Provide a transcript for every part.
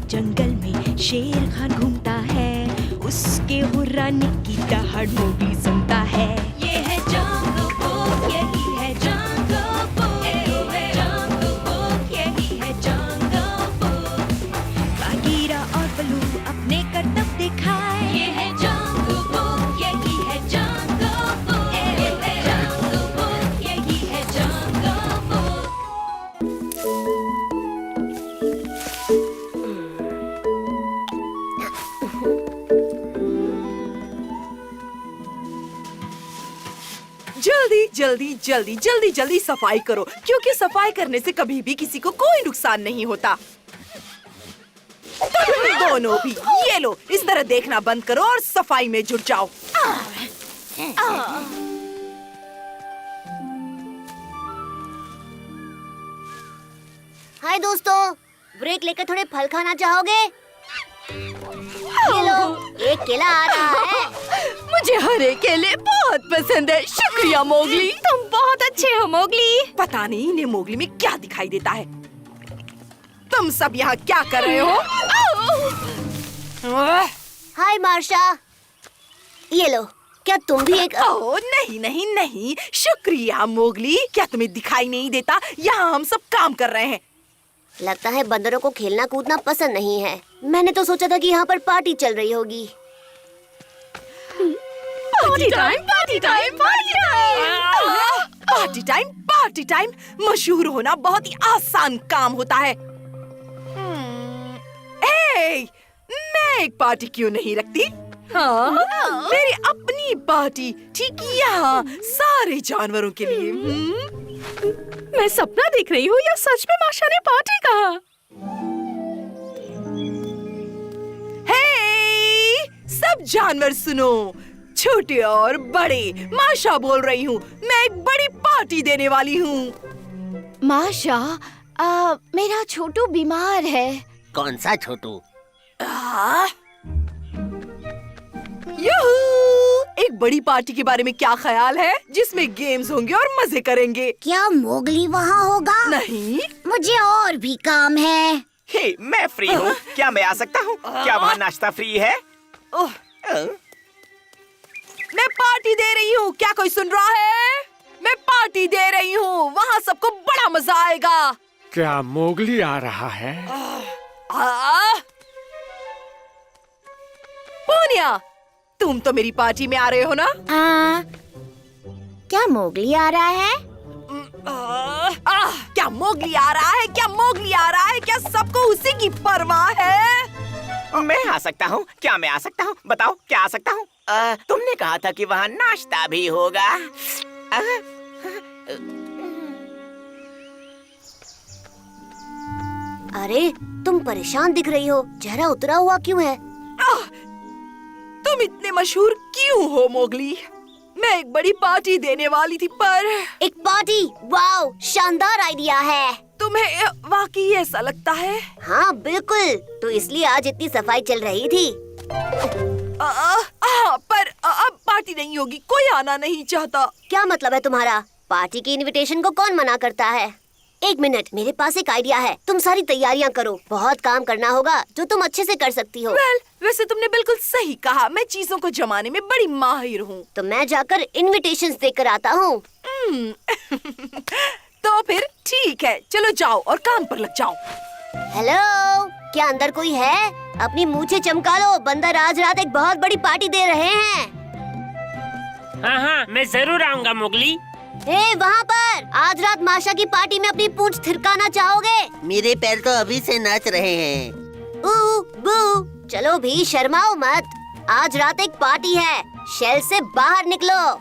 जंगल में शेर खान घूमता है, उसके हुर्राने की दहाड़ मोगली सुनता है। ये है जंगल बुक, यही है जंगल बुक, जंगल बुक, यही है जंगल बुक। बागीरा और बलू अपने करतब दिखाए, ये है जंगल बुक, यही है जंगल बुक, जंगल बुक, यही है जंगल बुक। जल्दी जल्दी जल्दी जल्दी जल्दी सफाई करो, क्योंकि सफाई करने से कभी भी किसी को कोई नुकसान नहीं होता। तुम दोनों भी ये लो, इस तरह देखना बंद करो और सफाई में जुट जाओ। हाय दोस्तों, ब्रेक लेकर थोड़े फल खाना चाहोगे? ये लो, एक केला आ रहा है। मुझे हरे केले बहुत पसंद है। शुक्रिया मोगली, तुम बहुत अच्छे हो मोगली। पता नहीं इन्हें मोगली में क्या दिखाई देता है। तुम सब यहाँ क्या कर रहे हो? हाय मार्शा, ये लो, क्या तुम भी एक ओह नहीं नहीं नहीं, शुक्रिया मोगली। क्या तुम्हें दिखाई नहीं देता? यहाँ हम सब काम कर रहे हैं। लगता है बंदरों को खेलना कूदना पसंद नहीं है। मैंने तो सोचा था कि यहाँ पर पार्टी चल रही होगी। Party time, party time, party time, party time, party time. मशहूर होना बहुत ही आसान काम होता है। मैं एक पार्टी क्यों नहीं रखती? हाँ, मेरी अपनी पार्टी, ठीक यहाँ सारे जानवरों के लिए। मैं सपना देख रही हूँ या सच में माशा ने पार्टी कहा? हे, सब जानवर सुनो, छोटे और बड़े, माशा बोल रही हूँ। मैं एक बड़ी पार्टी देने वाली हूँ। माशा, मेरा छोटू बीमार है। कौन सा छोटू? यूहू! एक बड़ी पार्टी के बारे में क्या ख्याल है, जिसमें गेम्स होंगे और मजे करेंगे? क्या मोगली वहाँ होगा? नहीं। मुझे और भी काम है। हे, मैं फ्री हूँ। क्या मैं आ सकता हूँ? क्या वहाँ नाश्ता फ्री है? ओह, मैं पार्टी दे रही हूँ। क्या कोई सुन रहा है? मैं पार्टी दे रही हूँ। वहाँ सबको बड़ा मजा आएगा। क्या मोगली आ रहा है? पूनिया, तुम तो मेरी पार्टी में आ रहे हो ना? क्या मोगली आ रहा है? क्या मोगली आ रहा है? क्या मोगली आ रहा है? क्या सबको उसी की परवाह है? मैं आ सकता हूँ। क्या मैं आ सकता हूँ? बताओ, क्या आ सकता हूँ? तुमने कहा था कि वहाँ नाश्ता भी होगा। अरे, तुम परेशान दिख रही हो। चेहरा उतरा हुआ क्यों है? तुम इतने मशहूर क्यों हो मोगली? मैं एक बड़ी पार्टी देने वाली थी, पर एक पार्टी? वाओ, शानदार आइडिया है। तुम्हें वाकई ऐसा लगता है? हाँ बिल्कुल, तो इसलिए आज इतनी सफाई चल रही थी। पर अब पार्टी नहीं होगी। कोई आना नहीं चाहता। क्या मतलब है तुम्हारा? पार्टी की इनविटेशन को कौन मना करता है? एक मिनट, मेरे पास एक आइडिया है। तुम सारी तैयारियां करो। बहुत काम करना होगा जो तुम अच्छे से कर सकती हो। वैसे तुमने बिल्कुल सही कहा। मैं चीजों को जमाने में बड़ी माहिर हूँ। तो मैं जाकर इनविटेशंस देकर आता हूँ। तो फिर ठीक है, चलो जाओ और काम पर लग जाओ। हेलो, क्या अंदर कोई है? अपनी मूंछें चमका लो, बंदर आज रात एक बहुत बड़ी पार्टी दे रहे हैं। हाँ हाँ, मैं जरूर आऊँगा मोगली। हे, वहाँ पर आज रात माशा की पार्टी में अपनी पूंछ थिरकाना चाहोगे? मेरे पैर तो अभी से नाच रहे हैं। ऊ बू, चलो भी शर्माओ मत। आज रात एक पार्टी है। शेल से बाहर निकलो।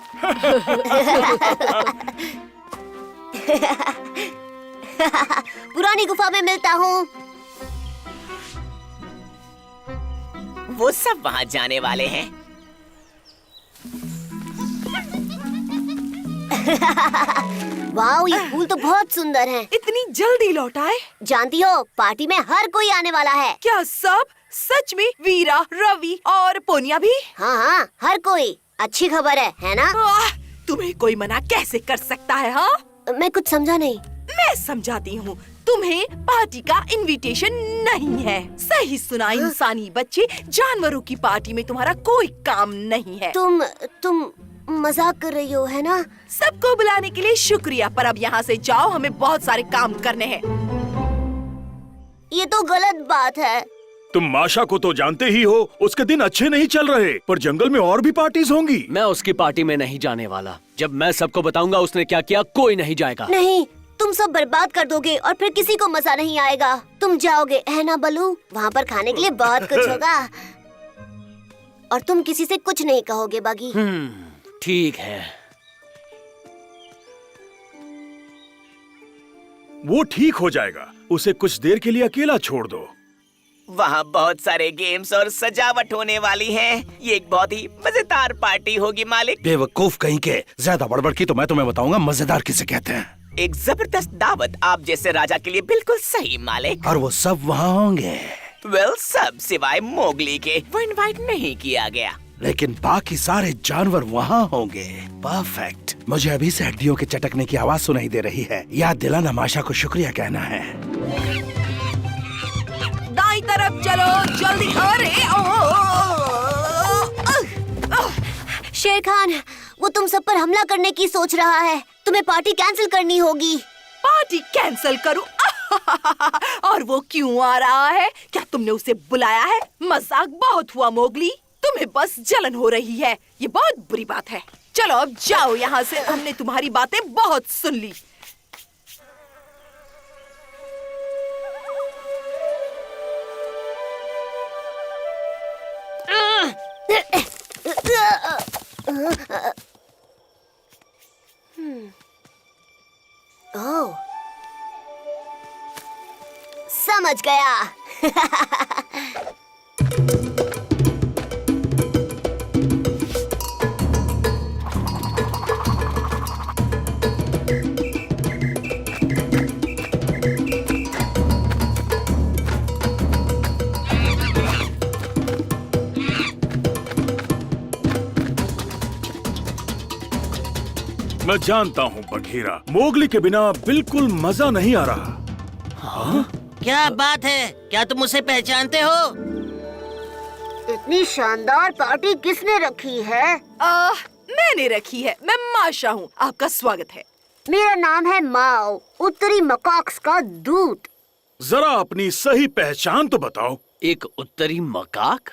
पुरानी गुफा में मिलता हूँ। वो सब वहाँ जाने वाले हैं। वाओ, ये फूल तो बहुत सुंदर हैं। इतनी जल्दी लौट आए? जानती हो, पार्टी में हर कोई आने वाला है। क्या सब? सच में? वीरा, रवि और पोनिया भी? हाँ हाँ, हर कोई। अच्छी खबर है ना? तुम्हें कोई मना कैसे कर सकता है? हाँ, मैं कुछ समझा नहीं। मैं समझाती हूँ, तुम्हें पार्टी का इनविटेशन नहीं है। सही सुना इंसानी बच्चे, जानवरों की पार्टी में तुम्हारा कोई काम नहीं है। तुम मजाक कर रही हो, है ना? सबको बुलाने के लिए शुक्रिया, पर अब यहाँ से जाओ, हमें बहुत सारे काम करने हैं। ये तो गलत बात है। तुम माशा को तो जानते ही हो, उसके दिन अच्छे नहीं चल रहे, पर जंगल में और भी पार्टीज होंगी। मैं उसकी पार्टी में नहीं जाने वाला। जब मैं सबको बताऊंगा उसने क्या किया, कोई नहीं जाएगा। नहीं, तुम सब बर्बाद कर दोगे और फिर किसी को मजा नहीं आएगा। तुम जाओगे, है ना बलू? वहाँ पर खाने के लिए बहुत कुछ होगा और तुम किसी से कुछ नहीं कहोगे बागी। ठीक है। वो ठीक हो जाएगा, उसे कुछ देर के लिए अकेला छोड़ दो। वहाँ बहुत सारे गेम्स और सजावट होने वाली है। ये एक बहुत ही मजेदार पार्टी होगी मालिक। बेवकूफ कहीं के, ज्यादा बड़बड़ की तो मैं तुम्हें बताऊंगा मजेदार किसे कहते हैं। एक जबरदस्त दावत आप जैसे राजा के लिए बिल्कुल सही मालिक। और वो सब वहाँ होंगे। सब सिवाय मोगली के, वो इनवाइट नहीं किया गया। लेकिन बाकी सारे जानवर वहाँ होंगे। परफेक्ट। मुझे अभी से हड्डियों के चटकने की आवाज सुनाई दे रही है। याद दिलाना माशा को शुक्रिया कहना है। दाईं तरफ चलो जल्दी। अरे शेर खान, वो तुम सब पर हमला करने की सोच रहा है। तुम्हें पार्टी कैंसिल करनी होगी। पार्टी कैंसिल करूं? और वो क्यों आ रहा है? क्या तुमने उसे बुलाया है? मजाक बहुत हुआ मोगली, तुम्हें बस जलन हो रही है। ये बहुत बुरी बात है। चलो अब जाओ यहाँ से, हमने तुम्हारी बातें बहुत सुन ली। ओह, समझ गया। मैं जानता हूँ बघीरा, मोगली के बिना बिल्कुल मजा नहीं आ रहा। क्या बात है? क्या तुम उसे पहचानते हो? इतनी शानदार पार्टी किसने रखी है? मैंने रखी है। मैं माशा हूँ, आपका स्वागत है। मेरा नाम है माओ, उत्तरी मकाक्स का दूत। जरा अपनी सही पहचान तो बताओ। एक उत्तरी मकाक?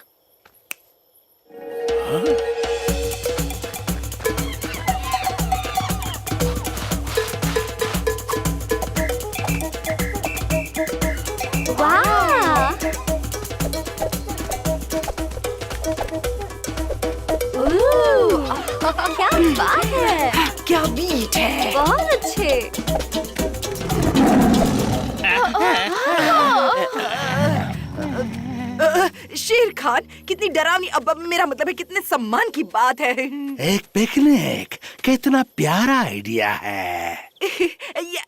क्या बात है, क्या बीट है। बहुत अच्छे। शेर खान, कितनी डरावनी, अब मेरा मतलब है कितने सम्मान की बात है। एक पिकनिक, कितना प्यारा आइडिया है।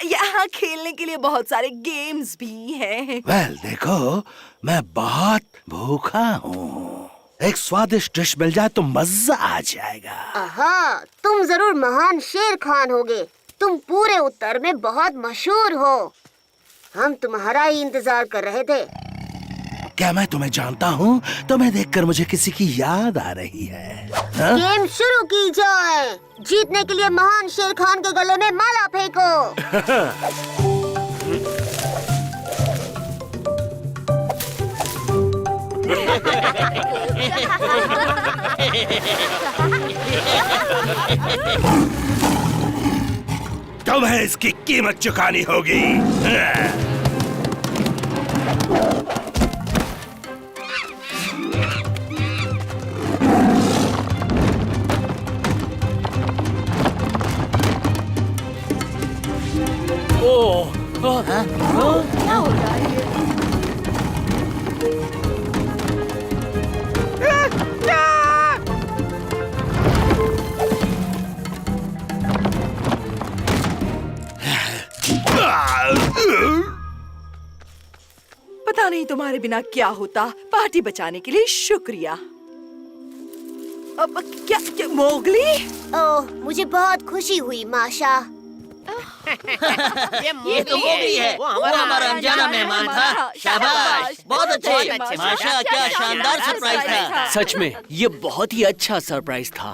यहाँ खेलने के लिए बहुत सारे गेम्स भी हैं। वेल देखो, मैं बहुत भूखा हूँ। एक स्वादिष्ट डिश मिल जाए तो मजा आ जाएगा। हाँ, तुम जरूर महान शेर खान होगे। तुम पूरे उत्तर में बहुत मशहूर हो। हम तुम्हारा ही इंतजार कर रहे थे। क्या मैं तुम्हें जानता हूँ? तुम्हें देखकर मुझे किसी की याद आ रही है। हा? गेम शुरू की जाए। जीतने के लिए महान शेर खान के गले में माला फेंको। तुम्हें इसकी कीमत चुकानी होगी। क्या हो रहा है? पता नहीं तुम्हारे बिना क्या होता। पार्टी बचाने के लिए शुक्रिया। अब क्या मोगली? ओह, मुझे बहुत खुशी हुई माशा। ये तो मोगली है। वो हमारा अनजाना मेहमान था। शाबाश, बहुत अच्छे। माशा, क्या शानदार सरप्राइज था। सच में ये बहुत ही अच्छा सरप्राइज था।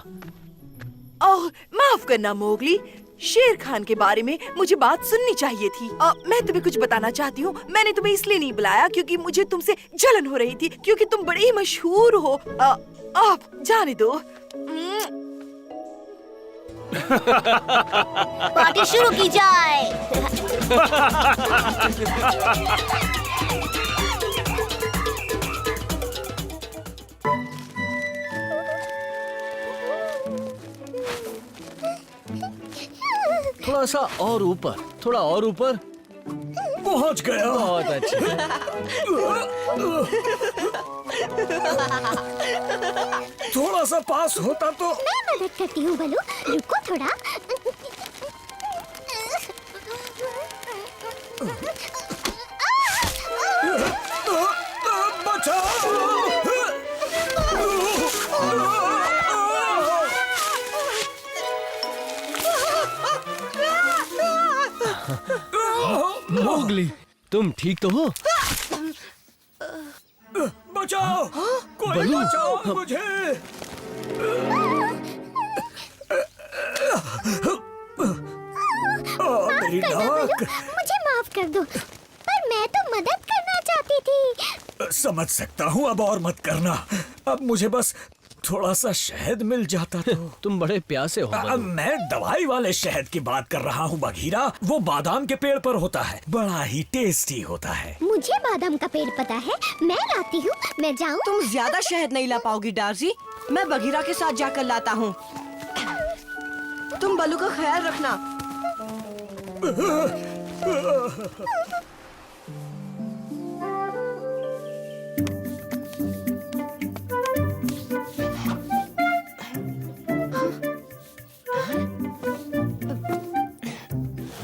ओह, माफ करना मोगली, शेर खान के बारे में मुझे बात सुननी चाहिए थी। मैं तुम्हें कुछ बताना चाहती हूँ। मैंने तुम्हें इसलिए नहीं बुलाया क्योंकि मुझे तुमसे जलन हो रही थी, क्योंकि तुम बड़े ही मशहूर हो। आप जाने दो। पार्टी शुरू की जाए। थोड़ा सा और ऊपर, थोड़ा और ऊपर। पहुंच गया। बहुत अच्छा। थोड़ा सा पास होता तो। मैं मदद करती हूँ बलू, रुको थोड़ा। मोगली, तुम ठीक तो हो? बचाओ, कोई बचाओ मुझे। मेरी नाक। मुझे माफ कर दो, पर मैं तो मदद करना चाहती थी। समझ सकता हूँ, अब और मत करना। अब मुझे बस थोड़ा सा शहद मिल जाता तो। तुम बड़े प्यासे हो बलू। मैं दवाई वाले शहद की बात कर रहा हूँ बघीरा। वो बादाम के पेड़ पर होता है, बड़ा ही टेस्टी होता है। मुझे बादाम का पेड़ पता है, मैं लाती हूँ। मैं जाऊँ? तुम ज्यादा शहद नहीं ला पाओगी डार्सी। मैं बघीरा के साथ जाकर लाता हूँ। तुम बलू का ख्याल रखना।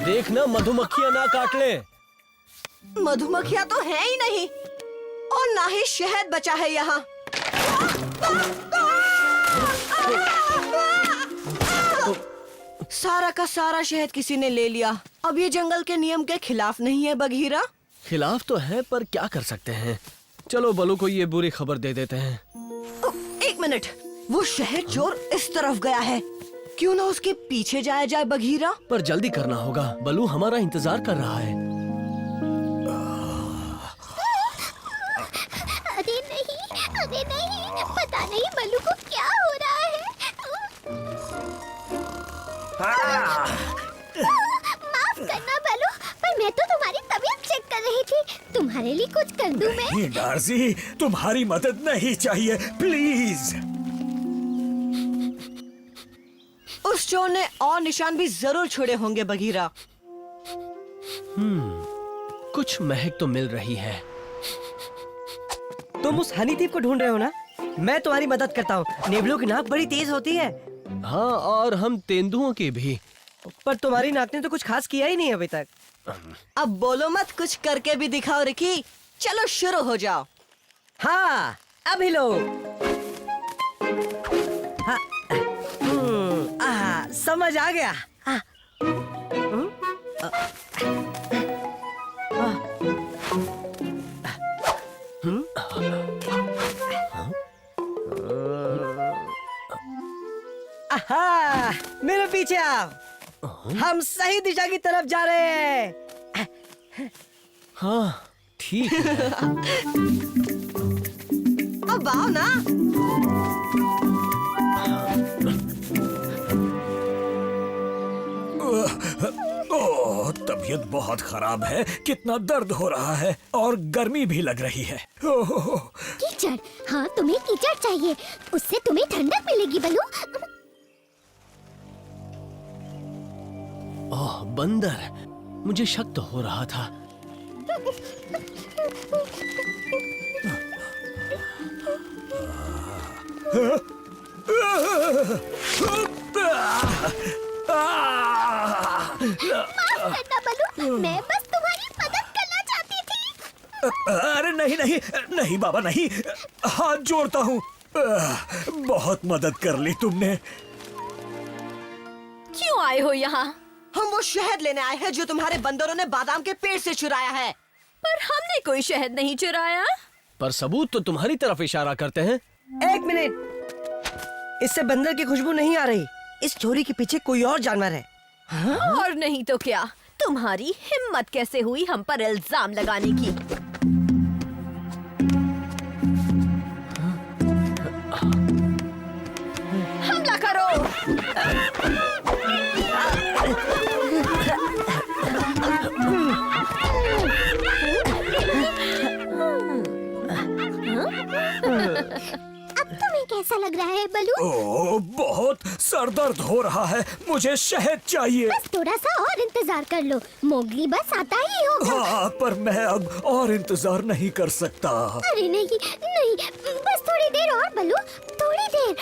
देखना मधुमक्खियां ना काट ले। मधुमक्खियाँ तो है ही नहीं, और ना ही शहद बचा है यहाँ। सारा का सारा शहद किसी ने ले लिया। अब ये जंगल के नियम के खिलाफ नहीं है बघीरा। खिलाफ तो है, पर क्या कर सकते हैं। चलो बलू को ये बुरी खबर दे देते हैं। एक मिनट, वो शहद चोर इस तरफ गया है। क्यों ना उसके पीछे जाया जाए बघीरा। पर जल्दी करना होगा, बलू हमारा इंतजार कर रहा है। अरे नहीं, पता नहीं बलू को क्या हो रहा है। माफ करना बलू, पर मैं तो तुम्हारी तबीयत चेक कर रही थी। तुम्हारे लिए कुछ कर दूं मैं? नहीं डार्सी, तुम्हारी मदद नहीं चाहिए, प्लीज। उस चोर ने और निशान भी जरूर छोड़े होंगे बघीरा। कुछ महक तो मिल रही है। तुम उस हनी थीप को ढूंढ रहे हो ना? मैं तुम्हारी मदद करता हूँ। नेवलों की नाक बड़ी तेज होती है। हाँ, और हम तेंदुओं की भी। पर तुम्हारी नाक ने तो कुछ खास किया ही नहीं अभी तक। अब बोलो मत, कुछ करके भी दिखाओ रिकी। चलो शुरू हो जाओ। हाँ, अभी लो। हाँ, समझ आ गया। आहा, मेरे पीछे आओ। हम सही दिशा की तरफ जा रहे हैं। हाँ, ठीक है। अब आओ ना। ओह, तबीयत बहुत खराब है। कितना दर्द हो रहा है और गर्मी भी लग रही है। ओह, कीचड़। हाँ, तुम्हें कीचड़ चाहिए, उससे तुम्हें ठंडक मिलेगी बलू। ओह बंदर, मुझे शक तो हो रहा था। बलू, मैं बस तुम्हारी मदद करना चाहती थी। अरे नहीं नहीं नहीं बाबा नहीं, हाथ जोड़ता हूँ। बहुत मदद कर ली तुमने। क्यों आए हो यहाँ? हम वो शहद लेने आए हैं जो तुम्हारे बंदरों ने बादाम के पेड़ से चुराया है। पर हमने कोई शहद नहीं चुराया। पर सबूत तो तुम्हारी तरफ इशारा करते हैं। एक मिनट, इससे बंदर की खुशबू नहीं आ रही। इस चोरी के पीछे कोई और जानवर है। और नहीं तो क्या, तुम्हारी हिम्मत कैसे हुई हम पर इल्जाम लगाने की? हमला करो। अब तुम्हें कैसा लग रहा है बलू? ओह, बहुत सर दर्द हो रहा है, मुझे शहद चाहिए। बस थोड़ा सा और इंतजार कर लो, मोगली बस आता ही होगा। हाँ, पर मैं अब और इंतजार नहीं कर सकता। अरे नहीं नहीं, बस थोड़ी देर और बलू, थोड़ी देर।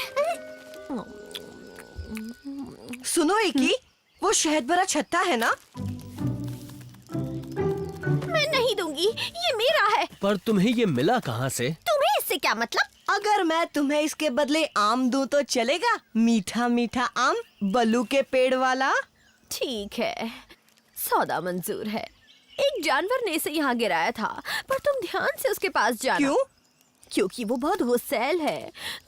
सुनो एकी, वो शहद भरा छत्ता है ना? मैं नहीं दूंगी, ये मेरा है। पर तुम्हें ये मिला कहाँ से? तुम्हें इससे क्या मतलब? अगर मैं तुम्हें इसके बदले आम दूं तो चलेगा? मीठा मीठा आम, बलू के पेड़ वाला। ठीक है, सौदा मंजूर है। एक जानवर ने इसे यहाँ गिराया था, पर तुम ध्यान से उसके पास जाना। क्यों? क्योंकि वो बहुत गुस्सैल है।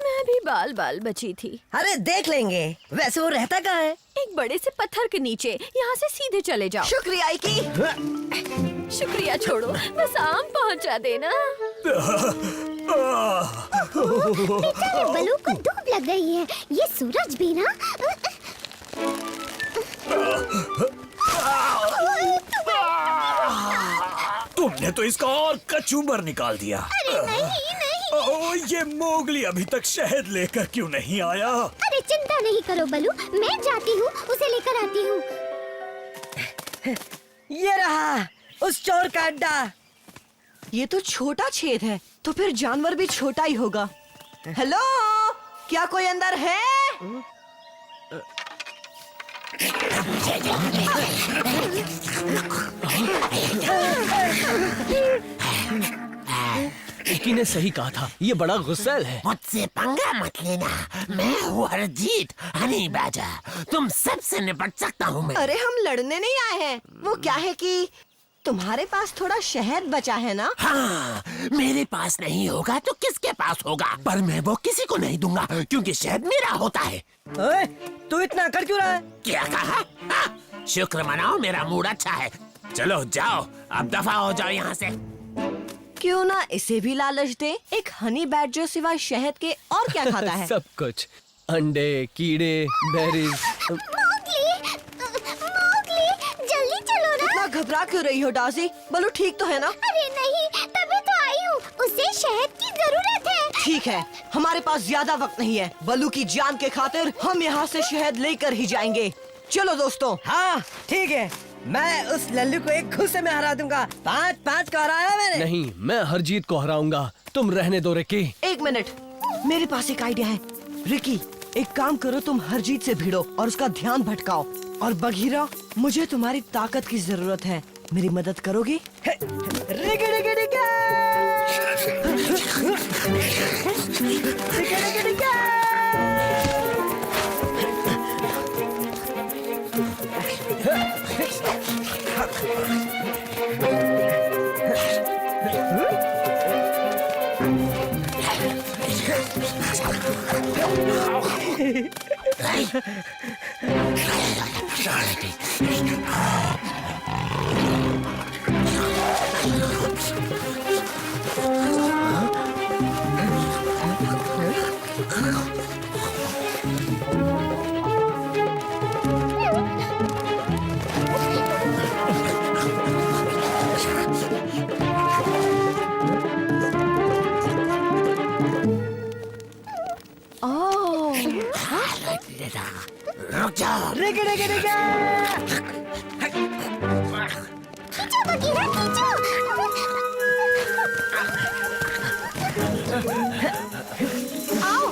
मैं भी बाल बाल बची थी। अरे देख लेंगे। वैसे वो रहता कहाँ है? एक बड़े से पत्थर के नीचे। यहाँ से सीधे चले जाओ। शुक्रिया एकी। शुक्रिया छोड़ो, बस आम पहुँचा देना। बेचारे बलू को धूप लग रही है, ये सूरज भी ना। तुमने तो इसका और कचूमर निकाल दिया। अरे नहीं नहीं। ओह, ये मोगली अभी तक शहद लेकर क्यों नहीं आया? अरे चिंता नहीं करो बलू, मैं जाती हूँ, उसे लेकर आती हूँ। ये रहा उस चोर का अड्डा। ये तो छोटा छेद है, तो फिर जानवर भी छोटा ही होगा। हेलो, क्या कोई अंदर है? इकी ने सही कहा था, ये बड़ा गुस्सैल है। मुझसे पंगा मत लेना, मैं हूँ हरजीत हनी बैडर, तुम सबसे निपट सकता हूँ मैं। अरे हम लड़ने नहीं आए हैं। वो क्या है कि तुम्हारे पास थोड़ा शहद बचा है ना? हाँ, मेरे पास नहीं होगा तो किसके पास होगा? पर मैं वो किसी को नहीं दूंगा क्योंकि शहद मेरा होता है। ओए, तू इतना अकड़ क्यों रहा है? क्या कहा? हाँ, शुक्र मनाओ, मेरा मूड अच्छा है। चलो जाओ, अब दफा हो जाओ यहाँ से। क्यों ना इसे भी लालच दे? एक हनी बैडजर सिवाय शहद के और क्या खाता है? सब कुछ, अंडे, कीड़े, बेरीज। जल्दी चलो ना। इतना घबरा क्यों रही हो डाजी? बलू ठीक तो है ना? अरे नहीं, तभी तो आई हूँ, उसे शहद की जरूरत है। ठीक है, हमारे पास ज्यादा वक्त नहीं है। बलू की जान के खातिर हम यहाँ से शहद लेकर ही जाएंगे। चलो दोस्तों। हाँ ठीक है, मैं उस लल्लू को एक गुस्से में हरा दूंगा। 5-5 को हराया मैंने। नहीं, मैं हरजीत को हराऊंगा। तुम रहने दो रिकी। एक मिनट, मेरे पास एक आइडिया है। रिकी, एक काम करो, तुम हरजीत से भिड़ो और उसका ध्यान भटकाओ। और बघीरा, मुझे तुम्हारी ताकत की जरूरत है, मेरी मदद करोगी? Ricky Ricky Ricky! Ricky Ricky Ricky! रुक जाओ। Ricky Ricky Ricky! खींचो बघीरा, खींचो। आओ।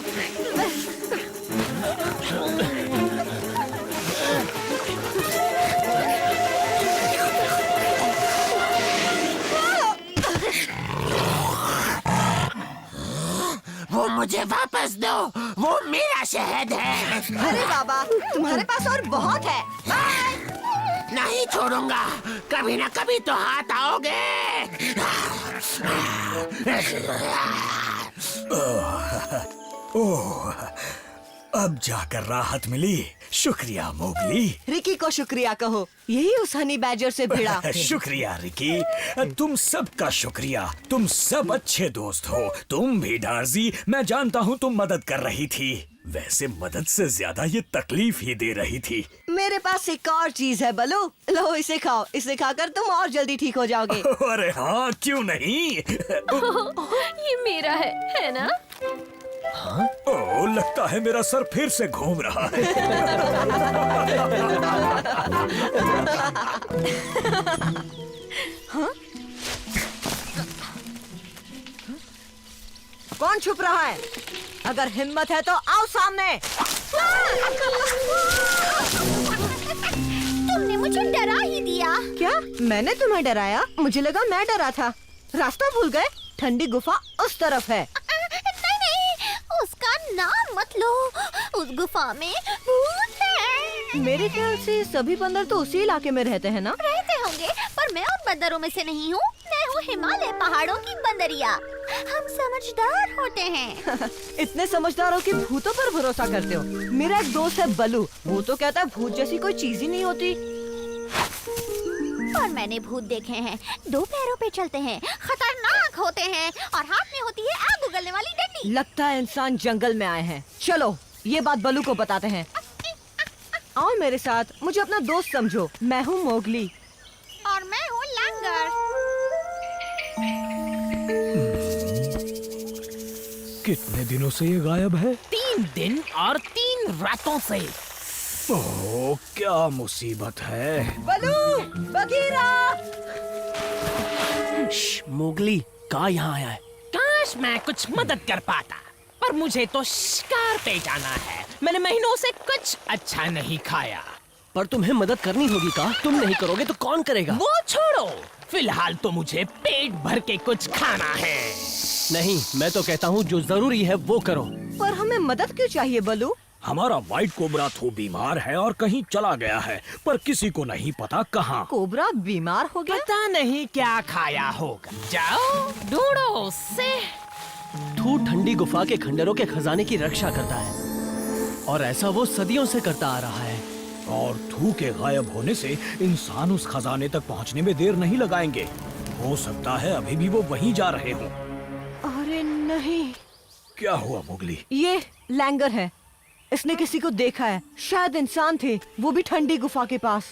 वो मुझे वापस दो, वो मेरा शहद है। अरे बाबा, तुम्हारे पास और बहुत है। बाय। नहीं छोड़ूंगा, कभी ना कभी तो हाथ आओगे। ओह, अब जाकर राहत मिली। शुक्रिया मोगली। रिकी को शुक्रिया कहो, यही उस हनी बैजर से भिड़ा। शुक्रिया रिकी, तुम सबका शुक्रिया। तुम सब अच्छे दोस्त हो। तुम भी डार्जी, मैं जानता हूँ तुम मदद कर रही थी। वैसे मदद से ज्यादा ये तकलीफ ही दे रही थी। मेरे पास एक और चीज है बलू, लो इसे खाओ। इसे खाकर तुम और जल्दी ठीक हो जाओगे। अरे हाँ, क्यों नहीं। ये मेरा है ना? हाँ? ओह, लगता है मेरा सर फिर से घूम रहा है। हाँ? कौन छुप रहा है? अगर हिम्मत है तो आओ सामने। तुमने मुझे डरा ही दिया। क्या मैंने तुम्हें डराया? मुझे लगा मैं डरा था। रास्ता भूल गए? ठंडी गुफा उस तरफ है। नहीं, उसका नाम मत लो। उस गुफा में भूत है। मेरे ख्याल से सभी बंदर तो उसी इलाके में रहते हैं ना? रहते होंगे, पर मैं उन बंदरों में से नहीं हूँ। मैं हूँ हिमालय पहाड़ों की बंदरिया। हम समझदार होते हैं। इतने समझदारों के भूतों पर भरोसा करते हो? मेरा एक दोस्त है बलू, वो तो कहता है भूत जैसी कोई चीज ही नहीं होती। और मैंने भूत देखे हैं, 2 पैरों पे चलते हैं, खतरनाक होते हैं और हाथ में होती है आग उगलने वाली डंडी। लगता है इंसान जंगल में आए हैं। चलो ये बात बलू को बताते हैं। आओ मेरे साथ, मुझे अपना दोस्त समझो। मैं हूँ मोगली। और मैं हूँ लैंगर। कितने दिनों से ये गायब है? 3 दिन और 3 रातों से। ओह, क्या मुसीबत है। बलू, बगीरा। मोगली कहाँ यहाँ आया है? काश मैं कुछ मदद कर पाता, पर मुझे तो शिकार पे जाना है। मैंने महीनों से कुछ अच्छा नहीं खाया। पर तुम्हें मदद करनी होगी का? तुम नहीं करोगे तो कौन करेगा? वो छोड़ो, फिलहाल तो मुझे पेट भर के कुछ खाना है। नहीं, मैं तो कहता हूँ जो जरूरी है वो करो। पर हमें मदद क्यों चाहिए बलू? हमारा व्हाइट कोबरा तो बीमार है और कहीं चला गया है, पर किसी को नहीं पता कहाँ। कोबरा बीमार हो गया? पता नहीं क्या खाया होगा। जाओ ढूंढो उससे। थू ठंडी गुफा के खंडरों के खजाने की रक्षा करता है और ऐसा वो सदियों से करता आ रहा है। और थू के गायब होने से इंसान उस खजाने तक पहुंचने में देर नहीं लगाएंगे। हो सकता है अभी भी वो वहीं जा रहे हों। अरे नहीं। क्या हुआ मोगली? ये लैंगर है, इसने किसी को देखा है। शायद इंसान थे, वो भी ठंडी गुफा के पास।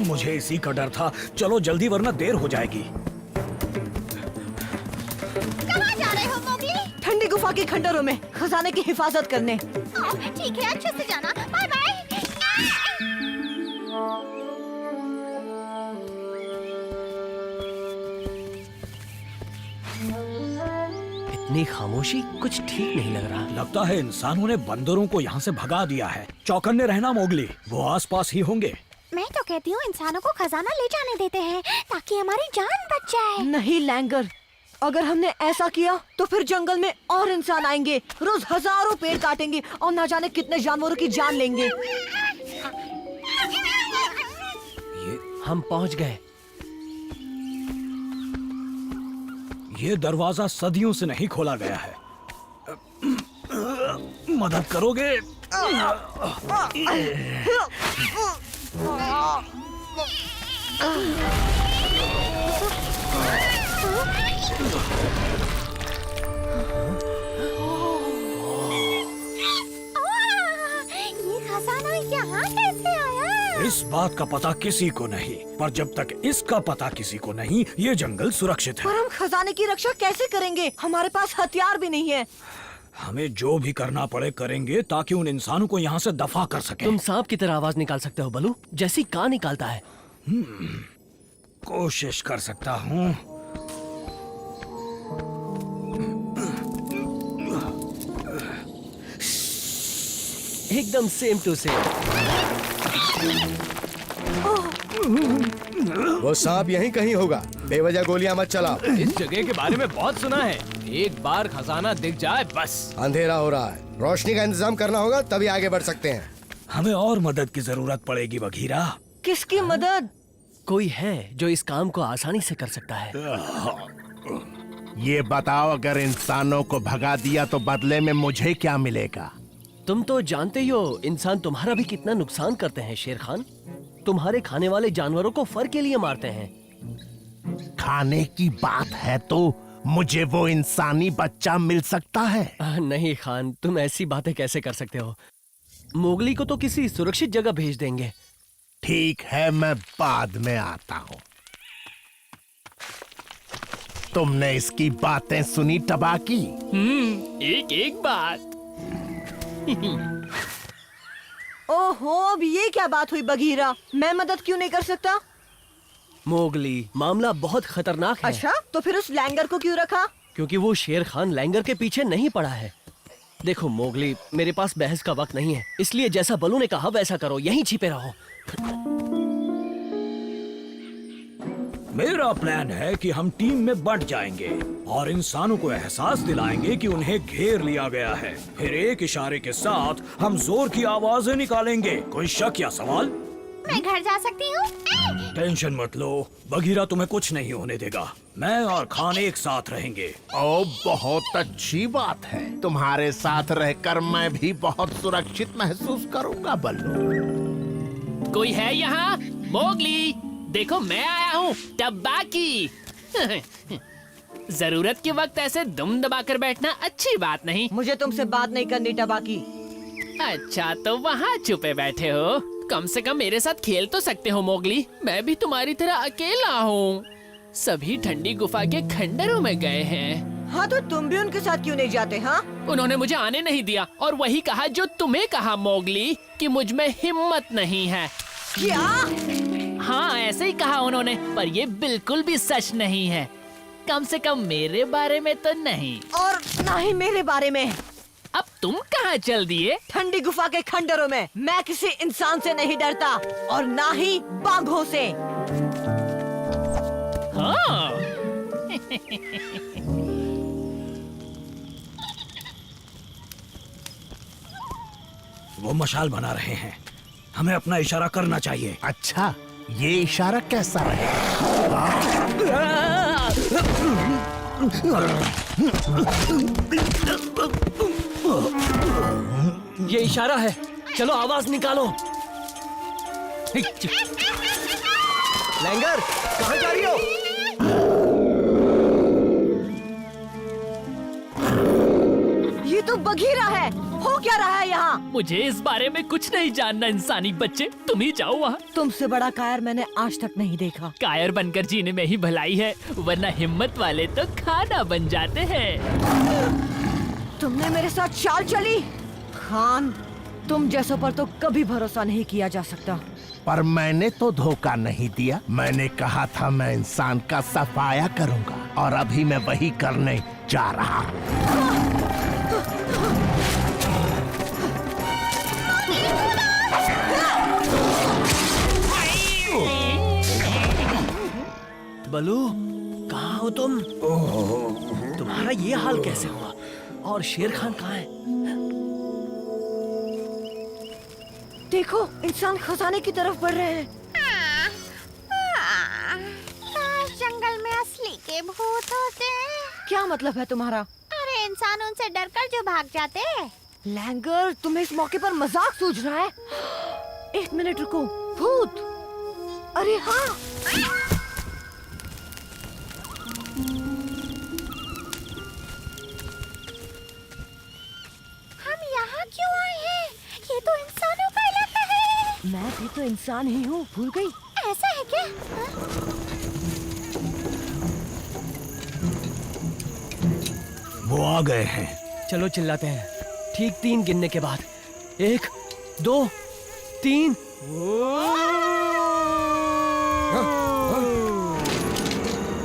मुझे इसी का डर था। चलो जल्दी वरना देर हो जाएगी। कहाँ जा रहे हो मोगली? ठंडी गुफा के खंडरों में खजाने की हिफाजत करने। ठीक है, अच्छे से जाना। Bye bye. इतनी खामोशी कुछ ठीक नहीं लग रहा। लगता है इंसानों ने बंदरों को यहाँ से भगा दिया है। चौकन्ने रहना मोगली, वो आसपास ही होंगे। मैं तो कहती हूँ इंसानों को खजाना ले जाने देते हैं ताकि हमारी जान बच जाए। नहीं लैंगर, अगर हमने ऐसा किया तो फिर जंगल में और इंसान आएंगे, रोज हजारों पेड़ काटेंगे और ना जाने कितने जानवरों की जान लेंगे। हम पहुंच गए। ये दरवाजा सदियों से नहीं खोला गया है। मदद करोगे? ये खजाना यहाँ कैसे आया? इस बात का पता किसी को नहीं, पर जब तक इसका पता किसी को नहीं, ये जंगल सुरक्षित है। पर हम खजाने की रक्षा कैसे करेंगे? हमारे पास हथियार भी नहीं है। हमें जो भी करना पड़े करेंगे ताकि उन इंसानों को यहाँ से दफा कर सके। तुम सांप की तरह आवाज निकाल सकते हो बलू, जैसी कां निकालता है। कोशिश कर सकता हूँ। एकदम सेम टू सेम। वो सांप यहीं कहीं होगा। बेवजह गोलियां मत चलाओ। इस जगह के बारे में बहुत सुना है। एक बार खजाना दिख जाए बस। अंधेरा हो रहा है, रोशनी का इंतजाम करना होगा, तभी आगे बढ़ सकते हैं। हमें और मदद की जरूरत पड़ेगी बघीरा। किसकी मदद? कोई है जो इस काम को आसानी से कर सकता है। ये बताओ, अगर इंसानों को भगा दिया तो बदले में मुझे क्या मिलेगा? तुम तो जानते ही हो इंसान तुम्हारा भी कितना नुकसान करते हैं शेर खान। तुम्हारे खाने वाले जानवरों को फर के लिए मारते हैं। खाने की बात है तो मुझे वो इंसानी बच्चा मिल सकता है? नहीं खान, तुम ऐसी बातें कैसे कर सकते हो? मोगली को तो किसी सुरक्षित जगह भेज देंगे। ठीक है, मैं बाद में आता हूँ। तुमने इसकी बातें सुनी टबाकी? एक एक बात। ओहो, अब ये क्या बात हुई बघीरा? मैं मदद क्यों नहीं कर सकता? मोगली, मामला बहुत खतरनाक है। अच्छा, तो फिर उस लैंगर को क्यों रखा? क्योंकि वो शेर खान लैंगर के पीछे नहीं पड़ा है। देखो मोगली, मेरे पास बहस का वक्त नहीं है, इसलिए जैसा बलू ने कहा वैसा करो, यहीं छिपे रहो। मेरा प्लान है कि हम टीम में बंट जाएंगे और इंसानों को एहसास दिलाएंगे कि उन्हें घेर लिया गया है। फिर एक इशारे के साथ हम जोर की आवाजें निकालेंगे। कोई शक या सवाल? मैं घर जा सकती हूँ? टेंशन मत लो, बघीरा तुम्हें कुछ नहीं होने देगा। मैं और खान एक साथ रहेंगे। ओ, बहुत अच्छी बात है। तुम्हारे साथ रहकर मैं भी बहुत सुरक्षित महसूस करूंगा बल्लू। कोई है यहाँ? मोगली, देखो मैं आया हूँ, टबाकी। जरूरत के वक्त ऐसे दुम दबाकर बैठना अच्छी बात नहीं। मुझे तुमसे बात नहीं करनी टबाकी। अच्छा, तो वहाँ छुपे बैठे हो। कम से कम मेरे साथ खेल तो सकते हो मोगली। मैं भी तुम्हारी तरह अकेला हूँ। सभी ठंडी गुफा के खंडरों में गए हैं। हाँ, तो तुम भी उनके साथ क्यों नहीं जाते? हाँ, उन्होंने मुझे आने नहीं दिया और वही कहा जो तुम्हें कहा मोगली, कि मुझ में हिम्मत नहीं है। क्या? हाँ, ऐसे ही कहा उन्होंने, पर ये बिल्कुल भी सच नहीं है। कम से कम मेरे बारे में तो नहीं। और ना ही मेरे बारे में। अब तुम कहाँ चल दिए? ठंडी गुफा के खंडरों में। मैं किसी इंसान से नहीं डरता और ना ही बाघों से। हाँ। वो मशाल बना रहे हैं, हमें अपना इशारा करना चाहिए। अच्छा, ये इशारा कैसा रहेगा? ये इशारा है, चलो आवाज निकालो। लैंगर, कहाँ जा रही हो? ये तो बघीरा है। हो क्या रहा है यहाँ? मुझे इस बारे में कुछ नहीं जानना इंसानी बच्चे, तुम ही जाओ वहाँ। तुमसे बड़ा कायर मैंने आज तक नहीं देखा। कायर बनकर जीने में ही भलाई है, वरना हिम्मत वाले तो खाना बन जाते हैं। तुमने मेरे साथ चाल चली? खान, तुम जैसों पर तो कभी भरोसा नहीं किया जा सकता। पर मैंने तो धोखा नहीं दिया। मैंने कहा था मैं इंसान का सफाया करूंगा और अभी मैं वही करने जा रहा हूँ। बलू, कहाँ हो तुम? तुम्हारा ये हाल कैसे हुआ? और शेर खान कहाँ है? देखो, इंसान खजाने की तरफ बढ़ रहे हैं। काश जंगल में असली के भूत होते। क्या मतलब है तुम्हारा? अरे इंसान उनसे डरकर जो भाग जाते। लैंगर, तुम्हें इस मौके पर मजाक सूझ रहा है? एक मिनट रुको। भूत? अरे हाँ, हम यहाँ क्यों आए हैं? ये तो इंसानों का इलाका है। मैं भी तो इंसान ही हूँ, भूल गई? ऐसा है क्या? वो आ गए हैं। चलो चिल्लाते हैं, ठीक 3 गिनने के बाद। 1, 2, 3।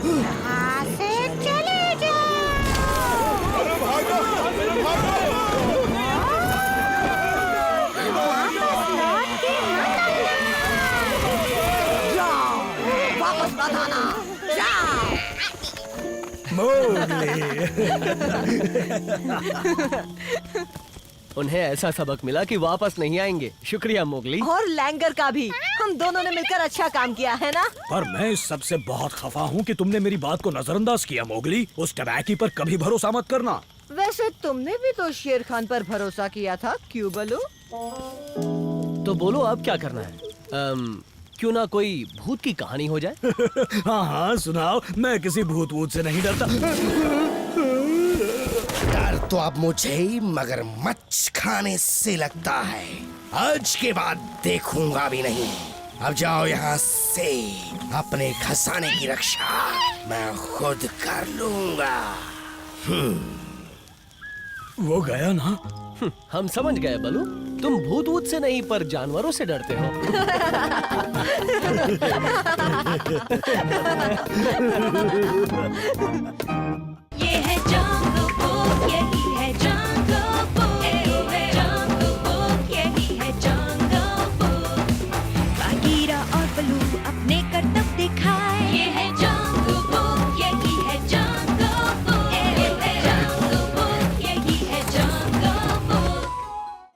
यहाँ से चले जाओ। वापस मत आना। जाओ। उन्हें ऐसा सबक मिला कि वापस नहीं आएंगे। शुक्रिया मोगली। और लैंगर का भी। हम दोनों ने मिलकर अच्छा काम किया है ना? पर मैं इस सबसे बहुत खफा हूँ कि तुमने मेरी बात को नजरअंदाज किया मोगली। उस टबैकी पर कभी भरोसा मत करना। वैसे तुमने भी तो शेर खान पर भरोसा किया था, क्यों बलू? तो बोलो अब क्या करना है? क्यों ना कोई भूत की कहानी हो जाए? हाँ हाँ सुनाओ। मैं किसी भूत वूत से नहीं डरता। डर तो अब मुझे ही मगरमच्छ खाने से लगता है। आज के बाद देखूंगा भी नहीं। अब जाओ यहाँ से। अपने खजाने की रक्षा मैं खुद कर लूंगा। वो गया ना? हम समझ गए बलू, तुम भूत वूत से नहीं पर जानवरों से डरते हो। ये है जंगल बुक, यही है जंगल बुक, जंगल बुक, यही है जंगल बुक। बागीरा और बलू